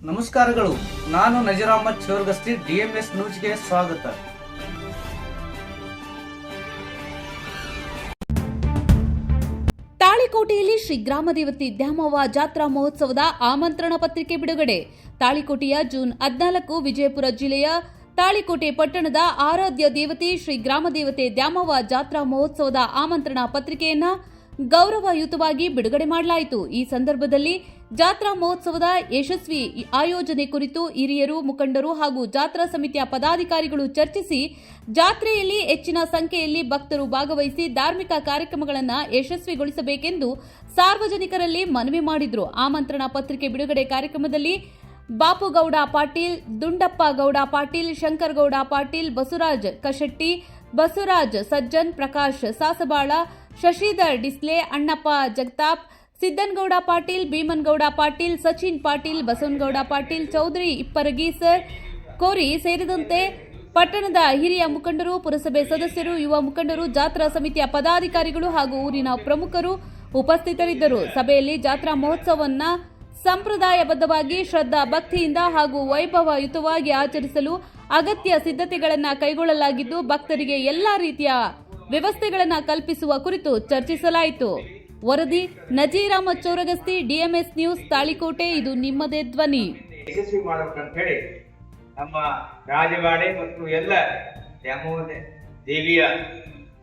ನಮಸ್ಕಾರಗಳು. ನಾನು ನಜೀರ್ ಅಹಮದ್ ಚೋರ್ಗಸ್ತಿ, DMS ನ್ಯೂಸ್ಗೆ ಸ್ವಾಗತ. ತಾಳಿಕೋಟೆಯಲ್ಲಿ ಶ್ರೀ ಗ್ರಾಮದೇವತೆ ದ್ಯಾಮವ್ವ ಜಾತ್ರಾ ಮಹೋತ್ಸವದ ಆಮಂತ್ರಣ ಪತ್ರಿಕೆ ಬಿಡುಗಡೆ. ತಾಳಿಕೋಟೆಯ ಜೂನ್ 14 ವಿಜಯಪುರ ಜಿಲ್ಲೆಯ ತಾಳಿಕೋಟೆ ಪಟ್ಟಣದ ಆರಾಧ್ಯ ದೇವತೆ ಶ್ರೀ ಗ್ರಾಮದೇವತೆ ದ್ಯಾಮವ್ವ ಜಾತ್ರಾ ಮಹೋತ್ಸವದ ಆಮಂತ್ರಣ ಪತ್ರಿಕೆಯನ್ನ ಗೌರವಯುತವಾಗಿ ಬಿಡುಗಡೆ ಮಾಡಲಾಯಿತು. ಈ ಸಂದರ್ಭದಲ್ಲಿ ಜಾತ್ರಾ ಮಹೋತ್ಸವದ ಯಶಸ್ವಿ ಆಯೋಜನೆ ಕುರಿತು ಹಿರಿಯರು, ಮುಖಂಡರು ಹಾಗೂ ಜಾತ್ರಾ ಸಮಿತಿಯ ಪದಾಧಿಕಾರಿಗಳು ಚರ್ಚಿಸಿ ಜಾತ್ರೆಯಲ್ಲಿ ಹೆಚ್ಚಿನ ಸಂಖ್ಯೆಯಲ್ಲಿ ಭಕ್ತರು ಭಾಗವಹಿಸಿ ಧಾರ್ಮಿಕ ಕಾರ್ಯಕ್ರಮಗಳನ್ನು ಯಶಸ್ವಿಗೊಳಿಸಬೇಕೆಂದು ಸಾರ್ವಜನಿಕರಲ್ಲಿ ಮನವಿ ಮಾಡಿದರು. ಆಮಂತ್ರಣ ಪತ್ರಿಕೆ ಬಿಡುಗಡೆ ಕಾರ್ಯಕ್ರಮದಲ್ಲಿ ಬಾಪುಗೌಡ ಪಾಟೀಲ್, ದುಂಡಪ್ಪ ಗೌಡ ಪಾಟೀಲ್, ಶಂಕರಗೌಡ ಪಾಟೀಲ್, ಬಸವರಾಜ್ ಕಶೆಟ್ಟಿ, ಬಸವರಾಜ್ ಸಜ್ಜನ್, ಪ್ರಕಾಶ್ ಸಾಸಬಾಳ, ಶಶಿಧರ್ ಡಿಸ್ಲೆ, ಅಣ್ಣಪ್ಪ ಜಗತಾಪ್, ಸಿದ್ದನಗೌಡ ಪಾಟೀಲ್, ಭೀಮನಗೌಡ ಪಾಟೀಲ್, ಸಚಿನ್ ಪಾಟೀಲ್, ಬಸವನಗೌಡ ಪಾಟೀಲ್, ಚೌಧರಿ ಇಪ್ಪರಗಿ ಸರ್, ಕೋರಿ ಸೇರಿದಂತೆ ಪಟ್ಟಣದ ಹಿರಿಯ ಮುಖಂಡರು, ಪುರಸಭೆ ಸದಸ್ಯರು, ಯುವ ಮುಖಂಡರು, ಜಾತ್ರಾ ಸಮಿತಿಯ ಪದಾಧಿಕಾರಿಗಳು ಹಾಗೂ ಊರಿನ ಪ್ರಮುಖರು ಉಪಸ್ಥಿತರಿದ್ದರು. ಸಭೆಯಲ್ಲಿ ಜಾತ್ರಾ ಮಹೋತ್ಸವವನ್ನು ಸಂಪ್ರದಾಯಬದ್ಧವಾಗಿ ಶ್ರದ್ಧಾ ಭಕ್ತಿಯಿಂದ ಹಾಗೂ ವೈಭವಯುತವಾಗಿ ಆಚರಿಸಲು ಅಗತ್ಯ ಸಿದ್ಧತೆಗಳನ್ನು ಕೈಗೊಳ್ಳಲಾಗಿದ್ದು, ಭಕ್ತರಿಗೆ ಎಲ್ಲಾ ರೀತಿಯ ವ್ಯವಸ್ಥೆಗಳನ್ನು ಕಲ್ಪಿಸುವ ಕುರಿತು ಚರ್ಚಿಸಲಾಯಿತು. ವರದಿ ನಜೀರ್ ಅಹಮದ್ ಚೋರಗಸ್ತಿ, DMS ನ್ಯೂಸ್, ತಾಳಿಕೋಟೆ. ಇದು ನಿಮ್ಮದೇ ಧ್ವನಿ. ಯಶಸ್ವಿ ಮಾಡಬೇಕಂತ ಹೇಳಿ ನಮ್ಮ ರಾಜವಾಡೆ ಮತ್ತು ಎಲ್ಲ ದ್ಯಾಮವ್ವ ದೇವಿಯ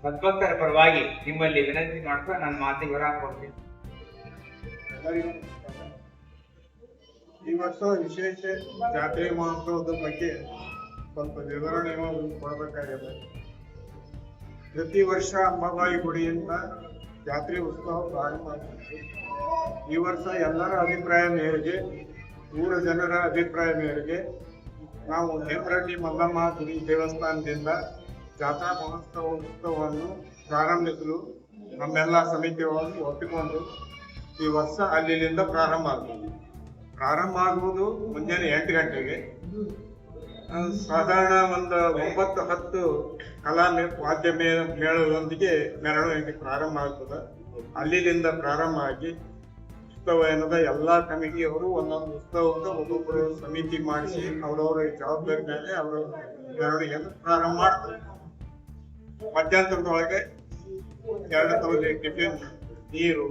ಸದ್ಭಕ್ತರ ಪರವಾಗಿ ನಿಮ್ಮಲ್ಲಿ ವಿನಂತಿ ಮಾಡ್ತಾ ನನ್ನ ಮಾತಿಗೆ ಹೊರ ಹಾಕೊಡ್ತೀನಿ. ಈ ವರ್ಷ ವಿಶೇಷ ಜಾತ್ರೆ ಮಹೋತ್ಸವದ ಬಗ್ಗೆ ಸ್ವಲ್ಪ ವಿವರಣೆ ಕೊಡಬೇಕಾಗಿದೆ. ಪ್ರತಿ ವರ್ಷ ಅಂಬಾಬಾಯಿ ಗುಡಿಯಿಂದ ಜಾತ್ರೆ ಉತ್ಸವ ಪ್ರಾರಂಭ ಆಗುತ್ತೆ. ಈ ವರ್ಷ ಎಲ್ಲರ ಅಭಿಪ್ರಾಯ ಮೇರೆಗೆ, ಊರ ಜನರ ಅಭಿಪ್ರಾಯ ಮೇರೆಗೆ ನಾವು ಹೇಮರಡ್ಡಿ ಮಲ್ಲಮ್ಮ ಗುಡಿ ದೇವಸ್ಥಾನದಿಂದ ಜಾತ್ರಾ ಉತ್ಸವವನ್ನು ಪ್ರಾರಂಭಿಸಲು ನಮ್ಮೆಲ್ಲ ಸಮಿತಿಗಳನ್ನು ಒಪ್ಪಿಕೊಂಡು ಈ ವರ್ಷ ಅಲ್ಲಿಂದ ಪ್ರಾರಂಭ ಆಗುವುದು ಮುಂಜಾನೆ 8 ಗಂಟೆಗೆ. ಸಾಧಾರಣ ಒಂದು 9-10 ಕಲಾ ವಾದ್ಯ ಮೇಳದೊಂದಿಗೆ ಮೆರವಣಿಗೆ ಪ್ರಾರಂಭ ಆಗ್ತದೆ. ಅಲ್ಲಿಂದ ಪ್ರಾರಂಭ ಆಗಿ ಉತ್ಸವ ಏನದ ಎಲ್ಲಾ ಕಮಿಟಿಯವರು ಒಂದೊಂದು ಉತ್ಸವದ ಒಬ್ಬೊಬ್ಬರು ಸಮಿತಿ ಮಾಡಿಸಿ ಅವರವರ ಜವಾಬ್ದಾರಿ ಮೇಲೆ ಅವರ ಮೆರವಣಿಗೆಯನ್ನು ಪ್ರಾರಂಭ ಮಾಡ್ತಾರೆ. ಮಧ್ಯಾಂತರದೊಳಗೆ 2 ತವಲೆ ಟಿಫಿನ್, ನೀರು,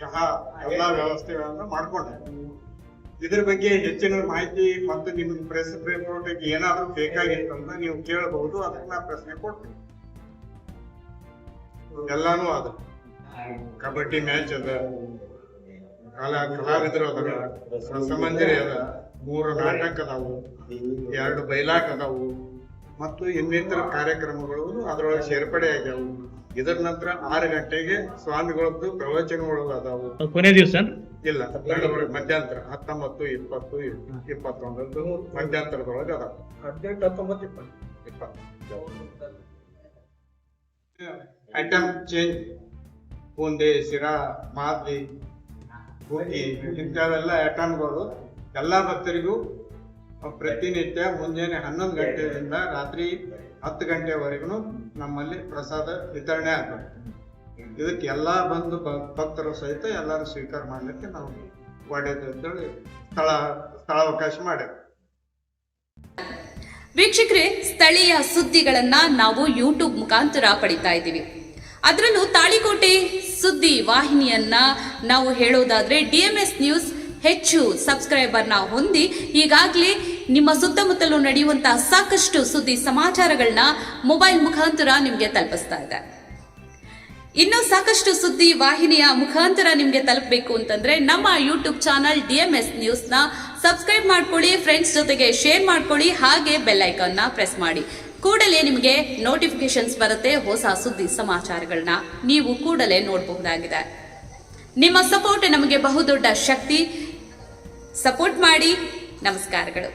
ಚಹಾ ಎಲ್ಲಾ ವ್ಯವಸ್ಥೆಗಳನ್ನು ಮಾಡ್ಕೊಂಡೆ. ಇದ್ರ ಬಗ್ಗೆ ಹೆಚ್ಚಿನ ಮಾಹಿತಿ ಮತ್ತು ನಿಮ್ಗೆ ಪ್ರೆಸ್ ರಿಪೋರ್ಟ್ ಏನಾದ್ರೂ ಬೇಕಾಗಿತ್ತಂದ್ರೆ ನೀವು ಕೇಳಬಹುದು. ಅದಕ್ಕೆ ನಾ ಪ್ರಶ್ನೆ ಕೊಡ್ತೀನಿ. ಎಲ್ಲಾನು ಅದ, ಕಬಡ್ಡಿ ಮ್ಯಾಚ್ ಅದ, ಕಲಾವಿದರು ಅದ, ರಸಮಂಜರಿ ಅದ, 3 ನಾಟಕ ಅದಾವು, 2 ಬೈಲಾಟ ಅದಾವು ಮತ್ತು ಇನ್ನಿತರ ಕಾರ್ಯಕ್ರಮಗಳು ಅದರೊಳಗೆ ಸೇರ್ಪಡೆ ಆಗ್ಯಾವು. ಇದರ ನಂತರ 6 ಗಂಟೆಗೆ ಸ್ವಾಮಿಗಳದ್ದು ಪ್ರವಚನಗಳು ಅದಾವು. ಕೊನೆ ದಿವಸ ಇಲ್ಲ, ಮಧ್ಯಾಂತರ 19, 20, 21 ಮಧ್ಯಾಂತರದೊಳಗೆ ಅದಾವ. 18, 19, 20 ಐಟಮ್ ಚೇಂಜ್, ಬೂಂದಿ, ಶಿರಾ, ಮಾದ್ಲಿ, ಹುಗ್ಗಿ ಇಂಥವೆಲ್ಲ ಐಟಮ್ಗಳು ಎಲ್ಲಾ ಭಕ್ತರಿಗೂ ಪ್ರತಿನಿತ್ಯ ಮುಂಜಾನೆ 11 ಗಂಟೆಯಿಂದ ರಾತ್ರಿ 10 ಗಂಟೆವರೆಗೂ ನಮ್ಮಲ್ಲಿ ಪ್ರಸಾದ ವಿತರಣೆ ಆಗ್ತದೆ. ಇದಕ್ಕೆ ಎಲ್ಲಾ ಬಂದು ಭಕ್ತರು ಸಹಿತ ಎಲ್ಲರೂ ಸ್ವೀಕಾರ ಮಾಡ್ಲಿಕ್ಕೆ ನಾವು ಒಳ್ಳೆಯದು ಅಂತೇಳಿ ಸ್ಥಳಾವಕಾಶ ಮಾಡ್ಯಾರ. ವೀಕ್ಷಕರೇ, ಸ್ಥಳೀಯ ಸುದ್ದಿಗಳನ್ನ ನಾವು ಯೂಟ್ಯೂಬ್ ಮುಖಾಂತರ ಪಡಿತಾ ಇದ್ದೀವಿ. ಅದರಲ್ಲೂ ತಾಳಿಕೋಟೆ ಸುದ್ದಿ ವಾಹಿನಿಯನ್ನ ನಾವು ಹೇಳೋದಾದ್ರೆ DMS ನ್ಯೂಸ್ ಹೆಚ್ಚು ಸಬ್ಸ್ಕ್ರೈಬರ್ನ ಹೊಂದಿ ಈಗಾಗಲೇ ನಿಮ್ಮ ಸುತ್ತಮುತ್ತಲೂ ನಡೆಯುವಂತಹ ಸಾಕಷ್ಟು ಸುದ್ದಿ ಸಮಾಚಾರಗಳನ್ನ ಮೊಬೈಲ್ ಮುಖಾಂತರ ನಿಮಗೆ ತಲುಪಿಸ್ತಾ ಇದೆ. ಇನ್ನೂ ಸಾಕಷ್ಟು ಸುದ್ದಿ ವಾಹಿನಿಯ ಮುಖಾಂತರ ನಿಮಗೆ ತಲುಪಬೇಕು ಅಂತಂದ್ರೆ ನಮ್ಮ ಯೂಟ್ಯೂಬ್ ಚಾನಲ್ DMS ನ್ಯೂಸ್ನ ಸಬ್ಸ್ಕ್ರೈಬ್ ಮಾಡ್ಕೊಳ್ಳಿ, ಫ್ರೆಂಡ್ಸ್ ಜೊತೆಗೆ ಶೇರ್ ಮಾಡ್ಕೊಳ್ಳಿ, ಹಾಗೆ ಬೆಲ್ ಐಕಾನ್ನ ಪ್ರೆಸ್ ಮಾಡಿ. ಕೂಡಲೇ ನಿಮಗೆ ನೋಟಿಫಿಕೇಶನ್ಸ್ ಬರುತ್ತೆ. ಹೊಸ ಸುದ್ದಿ ಸಮಾಚಾರಗಳನ್ನ ನೀವು ಕೂಡಲೇ ನೋಡಬಹುದಾಗಿದೆ. ನಿಮ್ಮ ಸಪೋರ್ಟ್ ನಮಗೆ ಬಹುದೊಡ್ಡ ಶಕ್ತಿ. ಸಪೋರ್ಟ್ ಮಾಡಿ. ನಮಸ್ಕಾರಗಳು.